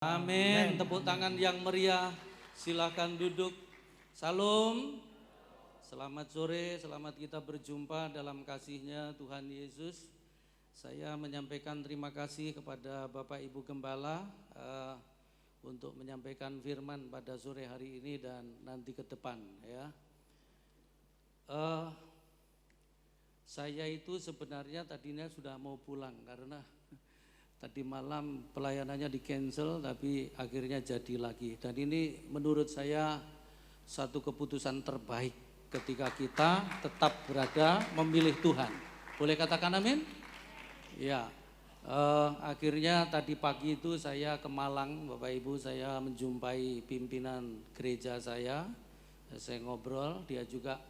Amin. Tepuk tangan yang meriah. Silakan duduk. Salam. Selamat sore, selamat kita berjumpa dalam kasih-Nya Tuhan Yesus. Saya menyampaikan terima kasih kepada Bapak Ibu Gembala untuk menyampaikan firman pada sore hari ini dan nanti ke depan ya. Saya itu sebenarnya tadinya sudah mau pulang karena tadi malam pelayanannya di cancel tapi akhirnya jadi lagi. Dan ini menurut saya satu keputusan terbaik ketika kita tetap berada memilih Tuhan. Boleh katakan amin? Ya, akhirnya tadi pagi itu saya ke Malang, Bapak Ibu, saya menjumpai pimpinan gereja saya ngobrol, dia juga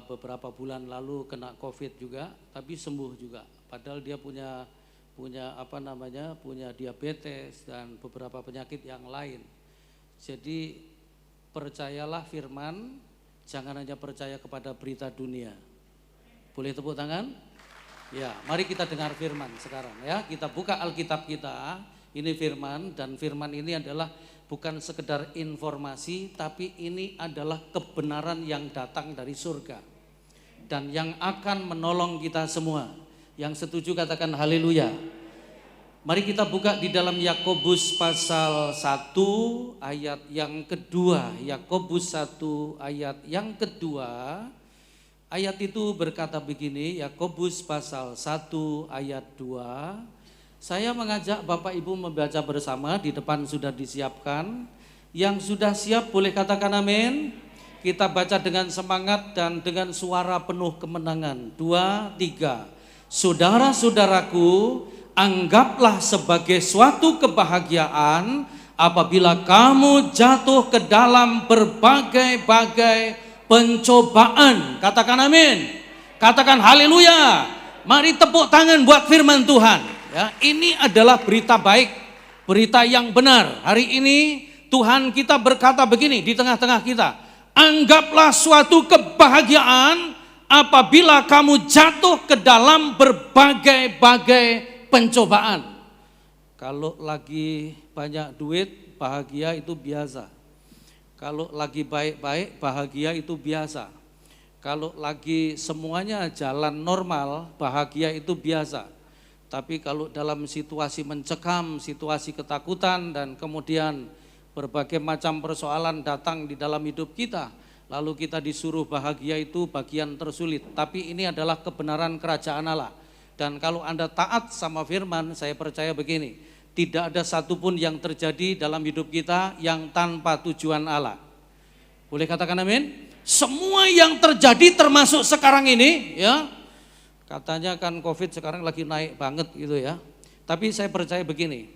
beberapa bulan lalu kena COVID juga, tapi sembuh juga. Padahal dia punya diabetes dan beberapa penyakit yang lain. Jadi percayalah firman, jangan hanya percaya kepada berita dunia. Boleh tepuk tangan? Ya, mari kita dengar firman sekarang ya. Kita buka Alkitab kita, ini firman, dan firman ini adalah bukan sekedar informasi, tapi ini adalah kebenaran yang datang dari surga dan yang akan menolong kita semua. Yang setuju katakan haleluya. Mari kita buka di dalam Yakobus pasal 1 ayat yang kedua. Yakobus 1 ayat yang kedua. Ayat itu berkata begini, Yakobus pasal 1 ayat 2. Saya mengajak Bapak Ibu membaca bersama, di depan sudah disiapkan. Yang sudah siap boleh katakan amin. Kita baca dengan semangat dan dengan suara penuh kemenangan. 2, 3. Saudara-saudaraku, anggaplah sebagai suatu kebahagiaan apabila kamu jatuh ke dalam berbagai-bagai pencobaan. Katakan amin. Katakan haleluya. Mari tepuk tangan buat firman Tuhan. Ya, ini adalah berita baik, berita yang benar. Hari ini Tuhan kita berkata begini di tengah-tengah kita. Anggaplah suatu kebahagiaan apabila kamu jatuh ke dalam berbagai-bagai pencobaan. Kalau lagi banyak duit, bahagia itu biasa. Kalau lagi baik-baik, bahagia itu biasa. Kalau lagi semuanya jalan normal, bahagia itu biasa. Tapi kalau dalam situasi mencekam, situasi ketakutan, dan kemudian berbagai macam persoalan datang di dalam hidup kita, lalu kita disuruh bahagia, itu bagian tersulit. Tapi ini adalah kebenaran kerajaan Allah. Dan kalau Anda taat sama firman, saya percaya begini, tidak ada satupun yang terjadi dalam hidup kita yang tanpa tujuan Allah. Boleh katakan amin? Semua yang terjadi termasuk sekarang ini ya, katanya kan COVID sekarang lagi naik banget gitu ya. Tapi saya percaya begini,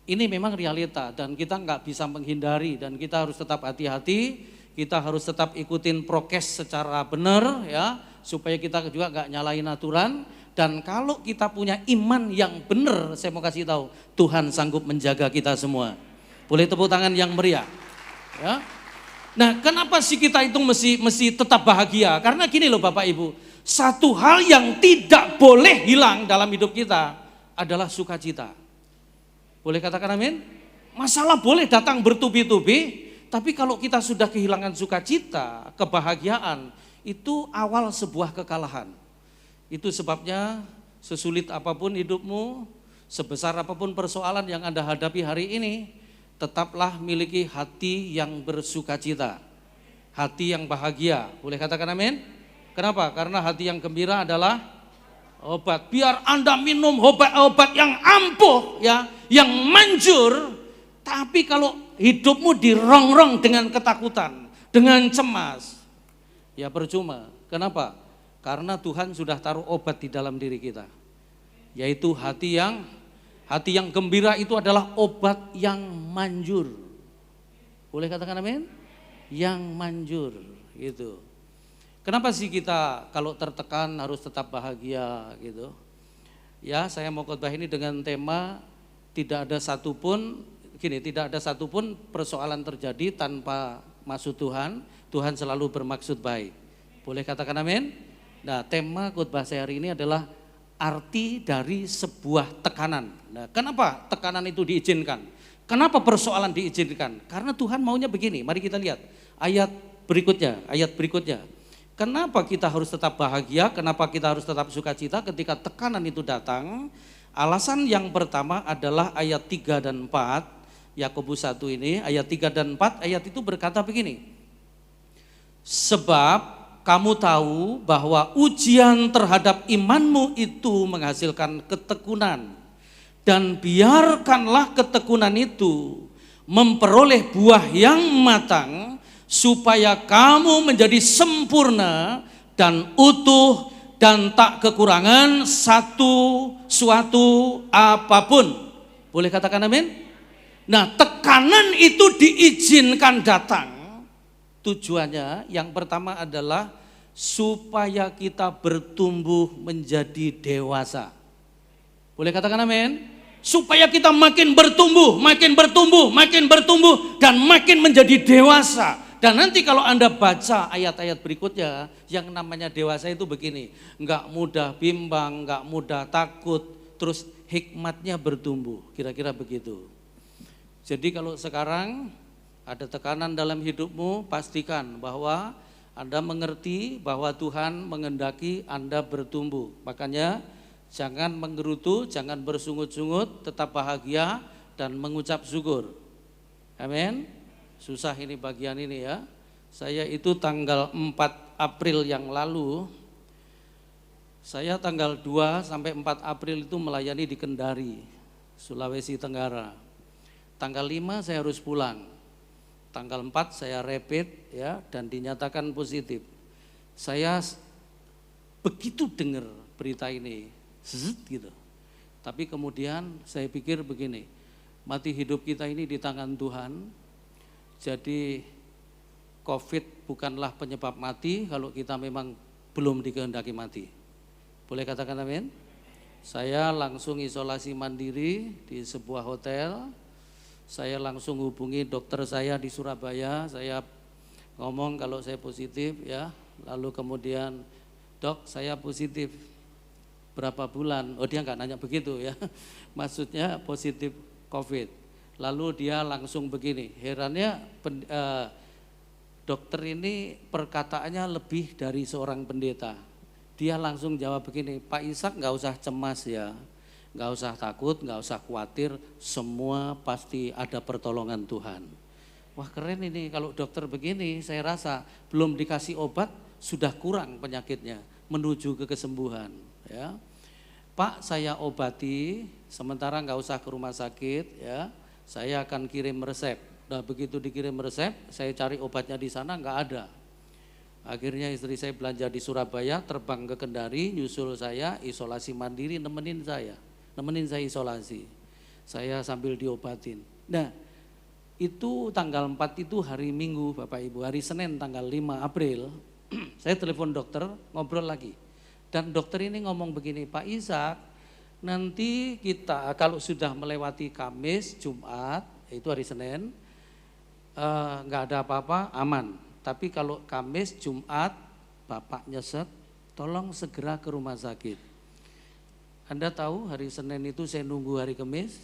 ini memang realita dan kita nggak bisa menghindari, dan kita harus tetap hati-hati. Kita harus tetap ikutin prokes secara benar ya, supaya kita juga gak nyalain aturan. Dan kalau kita punya iman yang benar, saya mau kasih tahu, Tuhan sanggup menjaga kita semua. Boleh tepuk tangan yang meriah ya. Nah, kenapa sih kita itu mesti tetap bahagia? Karena gini loh Bapak Ibu, satu hal yang tidak boleh hilang dalam hidup kita adalah sukacita. Boleh katakan amin? Masalah boleh datang bertubi-tubi, tapi kalau kita sudah kehilangan sukacita, kebahagiaan, itu awal sebuah kekalahan. Itu sebabnya sesulit apapun hidupmu, sebesar apapun persoalan yang Anda hadapi hari ini, tetaplah miliki hati yang bersukacita, hati yang bahagia. Boleh katakan amin? Kenapa? Karena hati yang gembira adalah obat. Biar Anda minum obat-obat yang ampuh, ya, yang manjur, tapi kalau hidupmu dirongrong dengan ketakutan, dengan cemas, ya percuma. Kenapa? Karena Tuhan sudah taruh obat di dalam diri kita, yaitu hati yang gembira. Itu adalah obat yang manjur. Boleh katakan amin? Yang manjur gitu. Kenapa sih kita kalau tertekan harus tetap bahagia gitu? Ya, saya mau khotbah ini dengan tema tidak ada satupun persoalan terjadi tanpa maksud Tuhan. Tuhan selalu bermaksud baik. Boleh katakan amin? Nah, tema khotbah saya hari ini adalah arti dari sebuah tekanan. Nah, kenapa tekanan itu diizinkan? Kenapa persoalan diizinkan? Karena Tuhan maunya begini. Mari kita lihat ayat berikutnya. Kenapa kita harus tetap bahagia? Kenapa kita harus tetap sukacita ketika tekanan itu datang? Alasan yang pertama adalah ayat 3 dan 4. Yakobus 1 ini ayat 3 dan 4, ayat itu berkata begini. Sebab kamu tahu bahwa ujian terhadap imanmu itu menghasilkan ketekunan. Dan biarkanlah ketekunan itu memperoleh buah yang matang, supaya kamu menjadi sempurna dan utuh dan tak kekurangan suatu apapun. Boleh katakan amin? Nah, tekanan itu diizinkan datang. Tujuannya yang pertama adalah supaya kita bertumbuh menjadi dewasa. Boleh katakan amin? Supaya kita makin bertumbuh dan makin menjadi dewasa. Dan nanti kalau Anda baca ayat-ayat berikutnya, yang namanya dewasa itu begini, enggak mudah bimbang, enggak mudah takut, terus hikmatnya bertumbuh, kira-kira begitu. Jadi kalau sekarang ada tekanan dalam hidupmu, pastikan bahwa Anda mengerti bahwa Tuhan menghendaki Anda bertumbuh. Makanya jangan menggerutu, jangan bersungut-sungut, tetap bahagia dan mengucap syukur. Amin. Susah ini bagian ini ya. Saya itu tanggal 4 April yang lalu, saya tanggal 2 sampai 4 April itu melayani di Kendari, Sulawesi Tenggara. Tanggal 5 saya harus pulang. Tanggal 4 saya rapid ya dan dinyatakan positif. Saya begitu dengar berita ini, gitu. Tapi kemudian saya pikir begini, mati hidup kita ini di tangan Tuhan. Jadi COVID bukanlah penyebab mati kalau kita memang belum dikehendaki mati. Boleh katakan amin? Saya langsung isolasi mandiri di sebuah hotel. Saya langsung hubungi dokter saya di Surabaya. Saya ngomong kalau saya positif ya. Lalu kemudian, dok saya positif. Berapa bulan? Oh dia nggak nanya begitu ya. Maksudnya positif COVID. Lalu dia langsung begini. Herannya dokter ini perkataannya lebih dari seorang pendeta. Dia langsung jawab begini, Pak Ishak nggak usah cemas ya. Nggak usah takut, nggak usah khawatir, semua pasti ada pertolongan Tuhan. Wah keren ini kalau dokter begini, saya rasa belum dikasih obat sudah kurang penyakitnya menuju ke kesembuhan. Ya, Pak saya obati, sementara nggak usah ke rumah sakit ya, saya akan kirim resep. Nah begitu dikirim resep, saya cari obatnya di sana nggak ada. Akhirnya istri saya belanja di Surabaya, terbang ke Kendari, nyusul saya, isolasi mandiri, nemenin saya isolasi. Saya sambil diobatin. Nah, itu tanggal 4 itu hari Minggu Bapak Ibu, hari Senin tanggal 5 April, saya telepon dokter, ngobrol lagi. Dan dokter ini ngomong begini, Pak Ishak, nanti kita kalau sudah melewati Kamis, Jumat, itu hari Senin, nggak ada apa-apa, aman. Tapi kalau Kamis, Jumat, Bapak nyesek, tolong segera ke rumah sakit. Anda tahu hari Senin itu saya nunggu hari Kamis,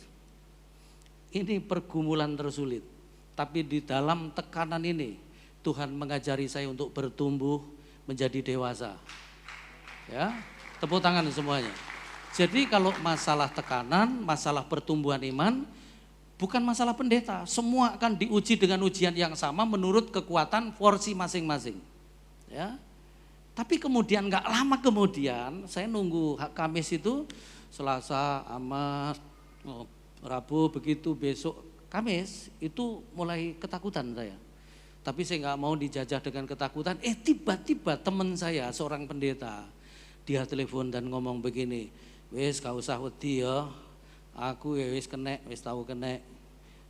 ini pergumulan tersulit. Tapi di dalam tekanan ini, Tuhan mengajari saya untuk bertumbuh menjadi dewasa. Ya, tepuk tangan semuanya. Jadi kalau masalah tekanan, masalah pertumbuhan iman, bukan masalah pendeta, semua akan diuji dengan ujian yang sama menurut kekuatan porsi masing-masing. Ya. Tapi kemudian nggak lama kemudian saya nunggu Kamis itu, Selasa, Ahad, Rabu begitu, besok Kamis itu mulai ketakutan saya. Tapi saya nggak mau dijajah dengan ketakutan. Tiba-tiba teman saya seorang pendeta, dia telepon dan ngomong begini, wes gak usah wedi ya. Aku ya wis tahu kena.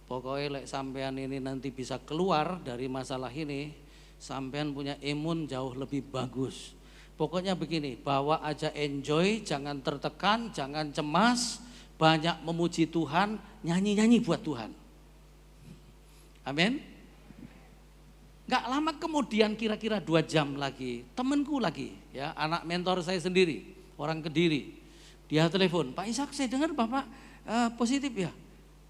Pokoknya lek sampean ini nanti bisa keluar dari masalah ini, sampean punya imun jauh lebih bagus. Pokoknya begini, bawa aja enjoy, jangan tertekan, jangan cemas, banyak memuji Tuhan, nyanyi-nyanyi buat Tuhan. Amin. Gak lama kemudian kira-kira 2 jam lagi, temanku lagi, ya anak mentor saya sendiri, orang Kediri, dia telepon, Pak Ishak saya dengar Bapak positif ya?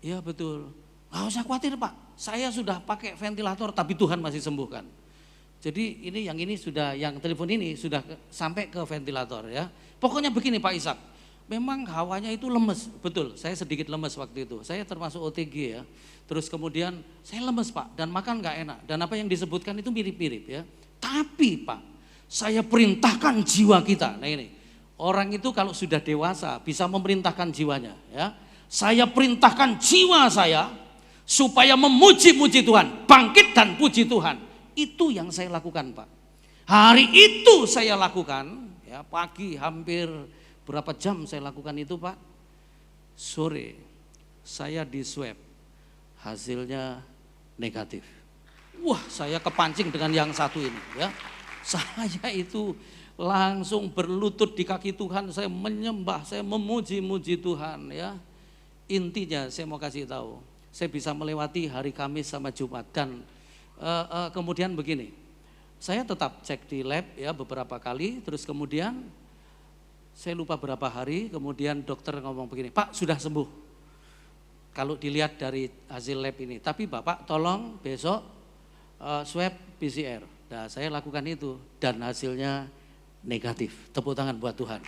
Iya betul. Nggak usah khawatir Pak, saya sudah pakai ventilator tapi Tuhan masih sembuhkan. Jadi ini sudah, yang telepon ini sudah sampai ke ventilator ya. Pokoknya begini Pak Ishak, memang hawanya itu lemes, betul saya sedikit lemes waktu itu. Saya termasuk OTG ya, terus kemudian saya lemes Pak dan makan nggak enak. Dan apa yang disebutkan itu mirip-mirip ya. Tapi Pak, saya perintahkan jiwa kita, nah ini, orang itu kalau sudah dewasa bisa memerintahkan jiwanya ya. Saya perintahkan jiwa saya supaya memuji-muji Tuhan, bangkit dan puji Tuhan. Itu yang saya lakukan Pak. Hari itu saya lakukan, ya pagi hampir berapa jam saya lakukan itu Pak. Sore saya di swab, hasilnya negatif. Wah saya kepancing dengan yang satu ini ya. Saya itu langsung berlutut di kaki Tuhan, saya menyembah, saya memuji-muji Tuhan ya. Intinya saya mau kasih tahu, saya bisa melewati hari Kamis sama Jumat dan kemudian begini, saya tetap cek di lab ya beberapa kali, terus kemudian saya lupa berapa hari, kemudian dokter ngomong begini, Pak sudah sembuh kalau dilihat dari hasil lab ini, tapi Bapak tolong besok swab PCR. Nah saya lakukan itu dan hasilnya negatif, tepuk tangan buat Tuhan.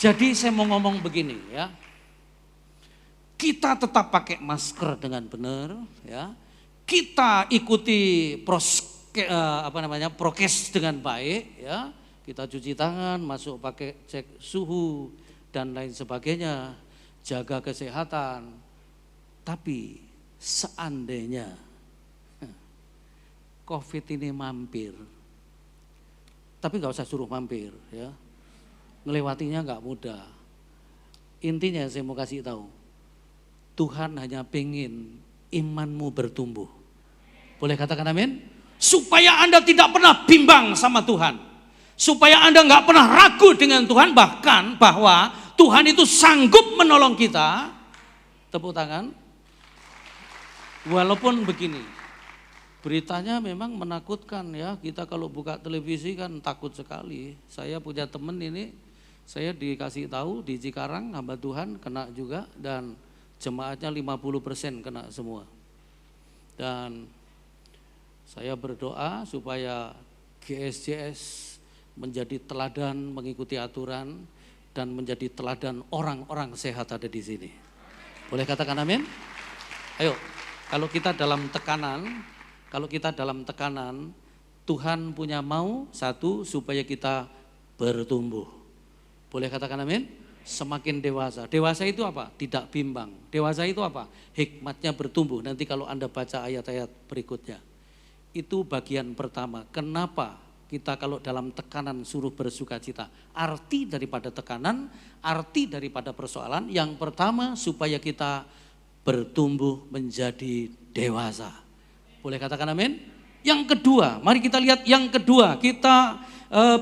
Jadi saya mau ngomong begini ya, kita tetap pakai masker dengan benar ya. Kita ikuti prokes dengan baik ya. Kita cuci tangan, masuk pakai cek suhu dan lain sebagainya, jaga kesehatan. Tapi seandainya COVID ini mampir, tapi nggak usah suruh mampir ya. Ngelewatinya nggak mudah. Intinya saya mau kasih tahu, Tuhan hanya pengen imanmu bertumbuh. Boleh katakan amin? Supaya Anda tidak pernah bimbang sama Tuhan. Supaya Anda nggak pernah ragu dengan Tuhan, bahkan bahwa Tuhan itu sanggup menolong kita. Tepuk tangan. Walaupun begini, beritanya memang menakutkan ya. Kita kalau buka televisi kan takut sekali. Saya punya teman ini, saya dikasih tahu di Cikarang hamba Tuhan kena juga dan jemaatnya 50% kena semua. Dan saya berdoa supaya GSJS menjadi teladan mengikuti aturan dan menjadi teladan orang-orang sehat ada di sini. Boleh katakan amin? Ayo, kalau kita dalam tekanan, Tuhan punya mau satu supaya kita bertumbuh. Boleh katakan amin? Semakin dewasa. Dewasa itu apa? Tidak bimbang. Dewasa itu apa? Hikmatnya bertumbuh. Nanti kalau Anda baca ayat-ayat berikutnya. Itu bagian pertama. Kenapa kita kalau dalam tekanan suruh bersukacita? Arti daripada tekanan, arti daripada persoalan. Yang pertama supaya kita bertumbuh menjadi dewasa. Boleh katakan amin? Yang kedua, mari kita lihat yang kedua. Kita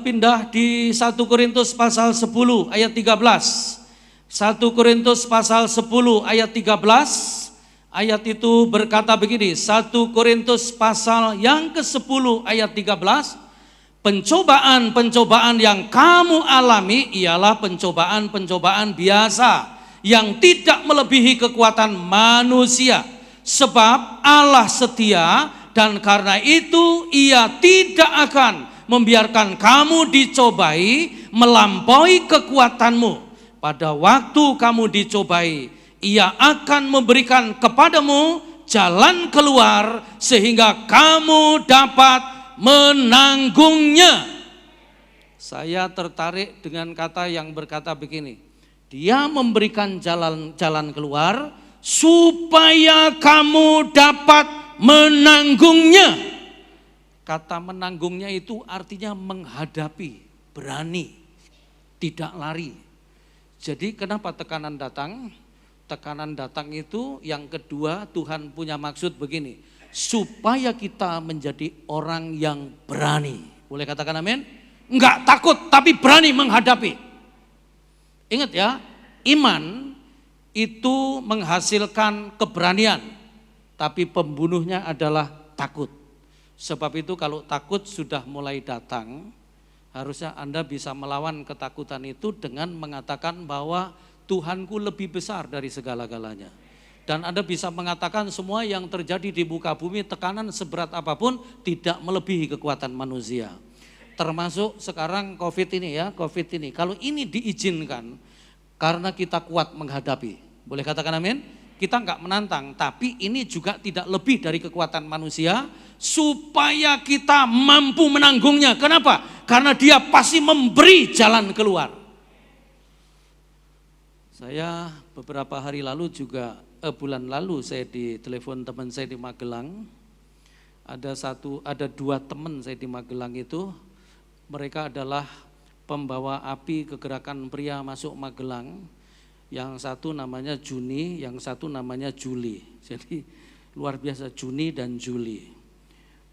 pindah di 1 Korintus pasal 10 ayat 13. 1 Korintus pasal 10 ayat 13. Ayat itu berkata begini, 1 Korintus pasal yang ke-10 ayat 13. Pencobaan-pencobaan yang kamu alami ialah pencobaan-pencobaan biasa yang tidak melebihi kekuatan manusia. Sebab Allah setia dan karena itu Ia tidak akan membiarkan kamu dicobai melampaui kekuatanmu. Pada waktu kamu dicobai, Ia akan memberikan kepadamu jalan keluar sehingga kamu dapat menanggungnya. Saya tertarik dengan kata yang berkata begini, Dia memberikan jalan keluar supaya kamu dapat menanggungnya. Kata menanggungnya itu artinya menghadapi, berani, tidak lari. Jadi kenapa tekanan datang? Tekanan datang itu yang kedua Tuhan punya maksud begini, supaya kita menjadi orang yang berani. Boleh katakan amin? Enggak takut tapi berani menghadapi. Ingat ya, iman itu menghasilkan keberanian, tapi pembunuhnya adalah takut. Sebab itu kalau takut sudah mulai datang, harusnya Anda bisa melawan ketakutan itu dengan mengatakan bahwa Tuhanku lebih besar dari segala-galanya. Dan Anda bisa mengatakan semua yang terjadi di muka bumi, tekanan seberat apapun tidak melebihi kekuatan manusia. Termasuk sekarang COVID ini ya, COVID ini. Kalau ini diizinkan karena kita kuat menghadapi. Boleh katakan amin? Kita enggak menantang, tapi ini juga tidak lebih dari kekuatan manusia supaya kita mampu menanggungnya. Kenapa? Karena Dia pasti memberi jalan keluar. Saya beberapa hari lalu juga, bulan lalu saya ditelepon teman saya di Magelang. Ada dua teman saya di Magelang itu, mereka adalah pembawa api kegerakan pria masuk Magelang. Yang satu namanya Juni, yang satu namanya Juli. Jadi luar biasa, Juni dan Juli.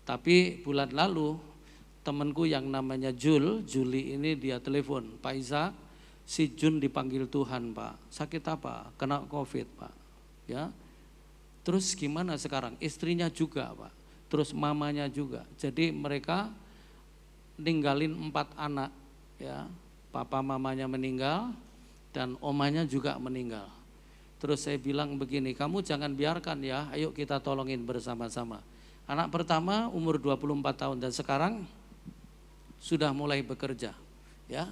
Tapi bulan lalu temanku yang namanya Juli ini dia telepon, Pak Isa, si Jun dipanggil Tuhan Pak. Sakit apa? Kena COVID Pak. Ya. Terus gimana sekarang? Istrinya juga Pak. Terus mamanya juga. Jadi mereka ninggalin 4 anak. Ya. Papa mamanya meninggal. Dan omanya juga meninggal. Terus saya bilang begini, kamu jangan biarkan ya, ayo kita tolongin bersama-sama. Anak pertama umur 24 tahun dan sekarang sudah mulai bekerja. Ya.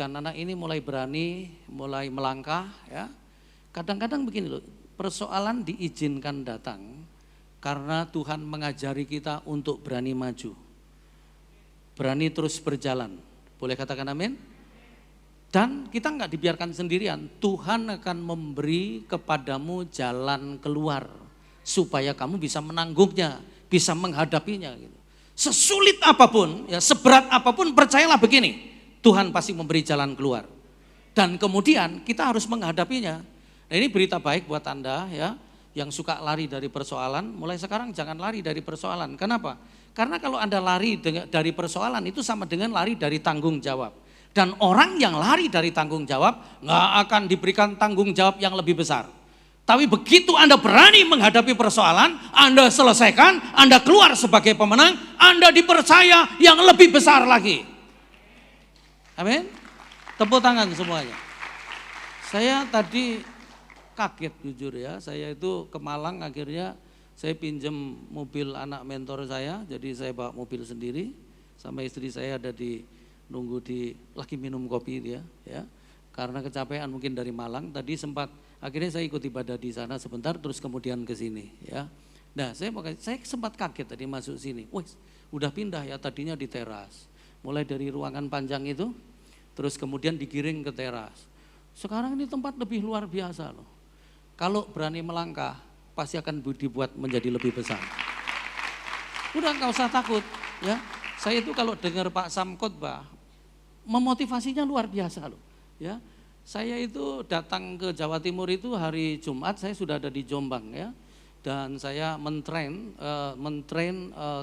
Dan anak ini mulai berani, mulai melangkah. Ya. Kadang-kadang begini loh, persoalan diizinkan datang karena Tuhan mengajari kita untuk berani maju. Berani terus berjalan. Boleh katakan amin? Dan kita enggak dibiarkan sendirian, Tuhan akan memberi kepadamu jalan keluar supaya kamu bisa menanggungnya, bisa menghadapinya. Gitu. Sesulit apapun, ya seberat apapun, percayalah begini, Tuhan pasti memberi jalan keluar. Dan kemudian kita harus menghadapinya. Nah, ini berita baik buat Anda ya, yang suka lari dari persoalan, mulai sekarang jangan lari dari persoalan. Kenapa? Karena kalau Anda lari dari persoalan itu sama dengan lari dari tanggung jawab. Dan orang yang lari dari tanggung jawab nggak akan diberikan tanggung jawab yang lebih besar. Tapi begitu Anda berani menghadapi persoalan, Anda selesaikan, Anda keluar sebagai pemenang, Anda dipercaya yang lebih besar lagi. Amin. Tepuk tangan semuanya. Saya tadi kaget jujur ya, saya itu ke Malang akhirnya saya pinjam mobil anak mentor saya, jadi saya bawa mobil sendiri, sama istri saya ada nunggu lagi minum kopi dia ya, karena kecapean mungkin dari Malang tadi akhirnya saya ikut ibadah di sana sebentar terus kemudian ke sini ya. Nah saya sempat kaget tadi masuk sini, wih udah pindah ya, tadinya di teras, mulai dari ruangan panjang itu terus kemudian digiring ke teras. Sekarang ini tempat lebih luar biasa loh, kalau berani melangkah pasti akan dibuat menjadi lebih besar. Udah nggak usah takut ya. Saya itu kalau dengar Pak Sam khotbah, memotivasinya luar biasa loh. Ya, saya itu datang ke Jawa Timur itu hari Jumat, saya sudah ada di Jombang ya, dan saya mentrain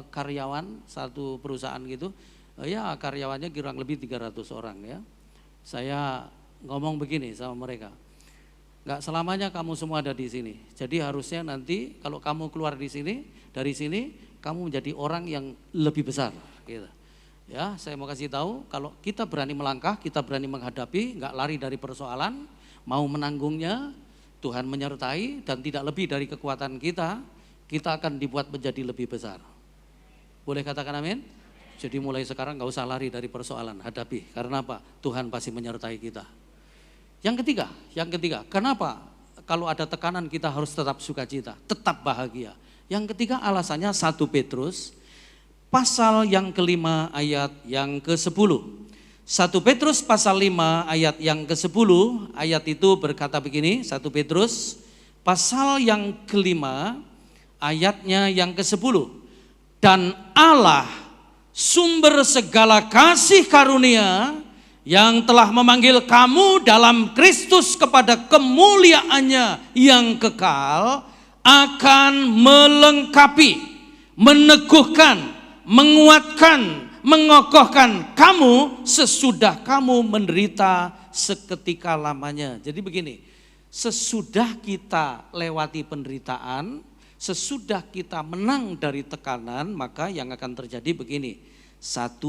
karyawan satu perusahaan gitu, ya karyawannya kurang lebih 300 orang ya. Saya ngomong begini sama mereka, nggak selamanya kamu semua ada di sini. Jadi harusnya nanti kalau kamu keluar dari sini, kamu menjadi orang yang lebih besar. Gitu. Ya, saya mau kasih tahu kalau kita berani melangkah, kita berani menghadapi, nggak lari dari persoalan, mau menanggungnya, Tuhan menyertai dan tidak lebih dari kekuatan kita akan dibuat menjadi lebih besar. Boleh katakan amin? Jadi mulai sekarang nggak usah lari dari persoalan, hadapi. Karena apa? Tuhan pasti menyertai kita. Yang ketiga, kenapa kalau ada tekanan kita harus tetap sukacita, tetap bahagia? Yang ketiga alasannya 1 Petrus pasal yang kelima ayat yang ke-10. 1 Petrus pasal 5 ayat yang ke-10, ayat itu berkata begini, 1 Petrus pasal yang kelima ayatnya yang ke-10. Dan Allah sumber segala kasih karunia yang telah memanggil kamu dalam Kristus kepada kemuliaannya yang kekal akan melengkapi, meneguhkan, menguatkan, mengokohkan kamu sesudah kamu menderita seketika lamanya. Jadi begini, sesudah kita lewati penderitaan, sesudah kita menang dari tekanan, maka yang akan terjadi begini. 1,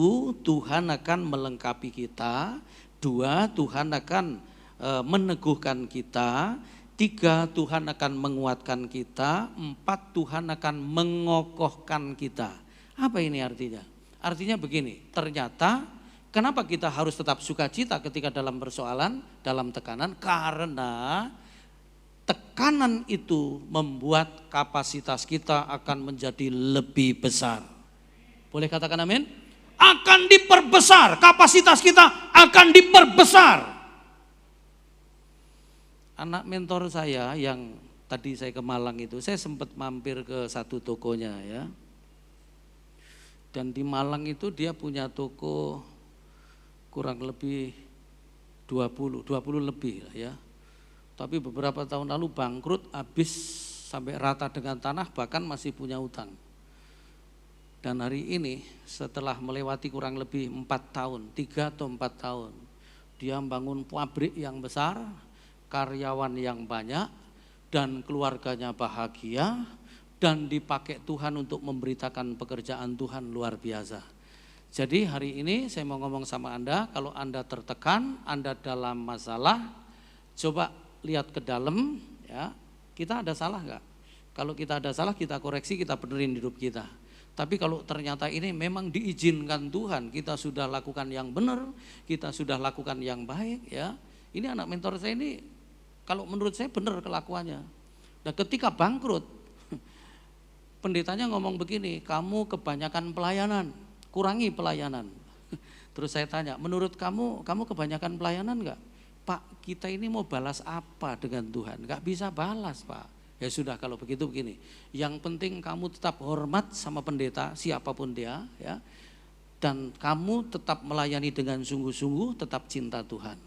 Tuhan akan melengkapi kita. 2, Tuhan akan meneguhkan kita. 3, Tuhan akan menguatkan kita. 4, Tuhan akan mengokohkan kita. Apa ini artinya? Artinya begini, ternyata kenapa kita harus tetap sukacita ketika dalam persoalan, dalam tekanan? Karena tekanan itu membuat kapasitas kita akan menjadi lebih besar. Boleh katakan amin? Akan diperbesar, kapasitas kita akan diperbesar. Anak mentor saya yang tadi saya ke Malang itu, saya sempat mampir ke satu tokonya ya. Dan di Malang itu dia punya toko kurang lebih 20 lebih lah ya. Tapi beberapa tahun lalu bangkrut, habis sampai rata dengan tanah, bahkan masih punya utang. Dan hari ini setelah melewati kurang lebih 4 tahun, 3 atau 4 tahun, dia membangun pabrik yang besar, karyawan yang banyak, dan keluarganya bahagia, dan dipakai Tuhan untuk memberitakan pekerjaan Tuhan luar biasa. Jadi hari ini saya mau ngomong sama Anda, kalau Anda tertekan, Anda dalam masalah, coba lihat ke dalam, ya, kita ada salah enggak? Kalau kita ada salah, kita koreksi, kita benerin hidup kita. Tapi kalau ternyata ini memang diizinkan Tuhan, kita sudah lakukan yang benar, kita sudah lakukan yang baik, ya. Ini anak mentor saya ini, kalau menurut saya benar kelakuannya. Nah ketika bangkrut, pendetanya ngomong begini, kamu kebanyakan pelayanan, kurangi pelayanan. Terus saya tanya, menurut kamu kebanyakan pelayanan enggak? Pak, kita ini mau balas apa dengan Tuhan? Enggak bisa balas, Pak. Ya sudah, kalau begitu begini, yang penting kamu tetap hormat sama pendeta, siapapun dia, ya. Dan kamu tetap melayani dengan sungguh-sungguh, tetap cinta Tuhan.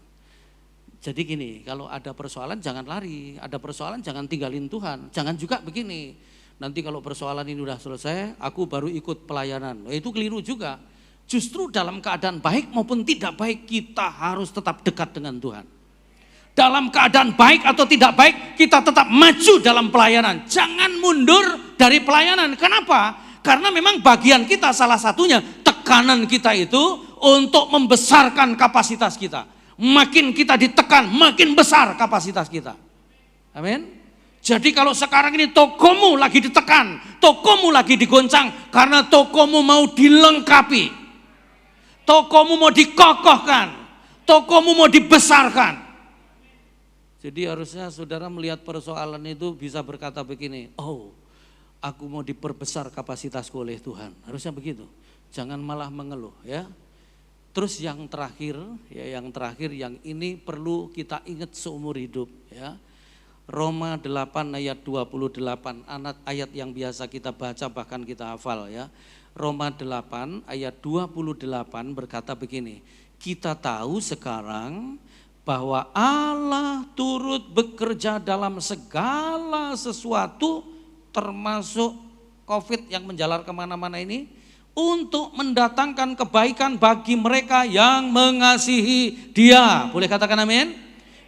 Jadi gini, kalau ada persoalan jangan lari, ada persoalan jangan tinggalin Tuhan. Jangan juga begini, nanti kalau persoalan ini udah selesai, aku baru ikut pelayanan. Itu keliru juga. Justru dalam keadaan baik maupun tidak baik, kita harus tetap dekat dengan Tuhan. Dalam keadaan baik atau tidak baik, kita tetap maju dalam pelayanan. Jangan mundur dari pelayanan. Kenapa? Karena memang bagian kita salah satunya, tekanan kita itu untuk membesarkan kapasitas kita. Makin kita ditekan, makin besar kapasitas kita. Amin. Jadi kalau sekarang ini tokomu lagi ditekan, tokomu lagi digoncang, karena tokomu mau dilengkapi, tokomu mau dikokohkan, tokomu mau dibesarkan. Jadi harusnya saudara melihat persoalan itu bisa berkata begini, oh aku mau diperbesar kapasitasku oleh Tuhan. Harusnya begitu, jangan malah mengeluh ya. Terus yang terakhir, yang ini perlu kita ingat seumur hidup ya. Roma 8 ayat 28, ayat yang biasa kita baca bahkan kita hafal ya. Roma 8 ayat 28 berkata begini, kita tahu sekarang bahwa Allah turut bekerja dalam segala sesuatu termasuk COVID yang menjalar kemana-mana ini, untuk mendatangkan kebaikan bagi mereka yang mengasihi Dia. Boleh katakan amin?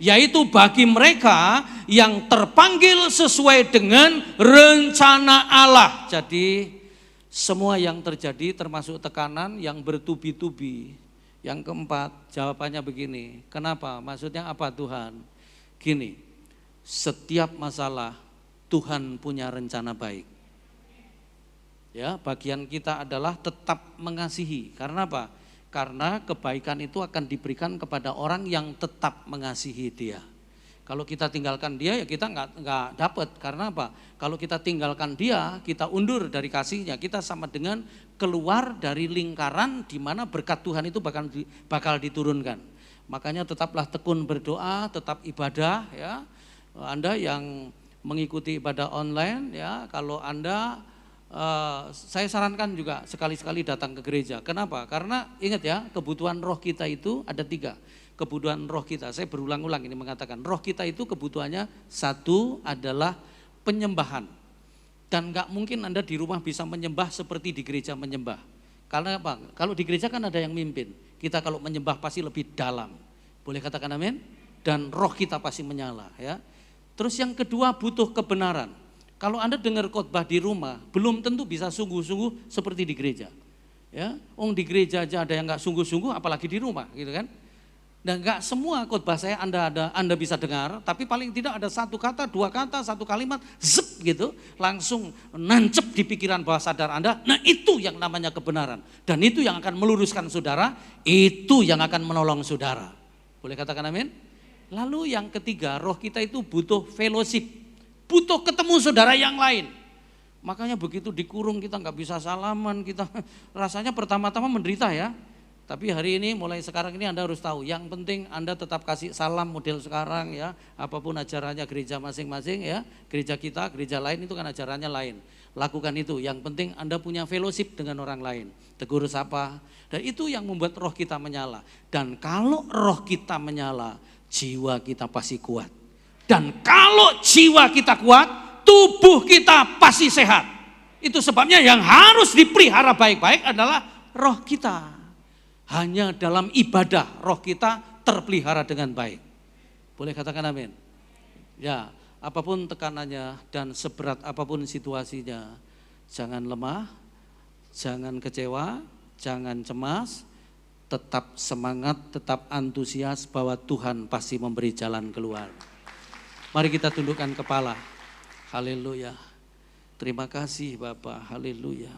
Yaitu bagi mereka yang terpanggil sesuai dengan rencana Allah. Jadi semua yang terjadi termasuk tekanan yang bertubi-tubi. Yang keempat, jawabannya begini. Kenapa? Maksudnya apa Tuhan? Gini, setiap masalah Tuhan punya rencana baik. Ya, bagian kita adalah tetap mengasihi. Karena apa? Karena kebaikan itu akan diberikan kepada orang yang tetap mengasihi Dia. Kalau kita tinggalkan Dia, ya kita nggak dapat. Karena apa? Kalau kita tinggalkan Dia, kita undur dari kasihnya, kita sama dengan keluar dari lingkaran di mana berkat Tuhan itu bakal diturunkan. Makanya tetaplah tekun berdoa, tetap ibadah ya. Anda yang mengikuti ibadah online ya, kalau Anda saya sarankan juga sekali-sekali datang ke gereja. Kenapa? Karena ingat ya, kebutuhan roh kita itu ada 3. Kebutuhan roh kita, saya berulang-ulang ini mengatakan, roh kita itu kebutuhannya 1 adalah penyembahan. Dan gak mungkin Anda di rumah bisa menyembah seperti di gereja menyembah. Karena apa? Kalau di gereja kan ada yang mimpin. Kita kalau menyembah pasti lebih dalam. Boleh katakan amin? Dan roh kita pasti menyala ya. Terus yang kedua butuh kebenaran. Kalau Anda dengar khotbah di rumah, belum tentu bisa sungguh-sungguh seperti di gereja. Ya, di gereja aja ada yang nggak sungguh-sungguh, apalagi di rumah, gitu kan? Dan enggak semua khotbah saya Anda bisa dengar, tapi paling tidak ada satu kata, dua kata, satu kalimat, zep gitu, langsung nancep di pikiran bawah sadar Anda. Nah itu yang namanya kebenaran. Dan itu yang akan meluruskan saudara, itu yang akan menolong saudara. Boleh katakan amin? Lalu yang ketiga, roh kita itu butuh fellowship, butuh ketemu saudara yang lain. Makanya begitu dikurung kita nggak bisa salaman, kita rasanya pertama-tama menderita ya. Tapi hari ini mulai sekarang ini Anda harus tahu, yang penting Anda tetap kasih salam model sekarang ya. Apapun ajarannya gereja masing-masing ya, gereja kita, gereja lain itu kan ajarannya lain. Lakukan itu, yang penting Anda punya fellowship dengan orang lain. Tegur sapa, dan itu yang membuat roh kita menyala. Dan kalau roh kita menyala, jiwa kita pasti kuat. Dan kalau jiwa kita kuat, tubuh kita pasti sehat. Itu sebabnya yang harus dipelihara baik-baik adalah roh kita. Hanya dalam ibadah roh kita terpelihara dengan baik. Boleh katakan amin? Ya, apapun tekanannya dan seberat apapun situasinya, jangan lemah, jangan kecewa, jangan cemas, tetap semangat, tetap antusias bahwa Tuhan pasti memberi jalan keluar. Mari kita tundukkan kepala. Haleluya. Terima kasih Bapak. Haleluya.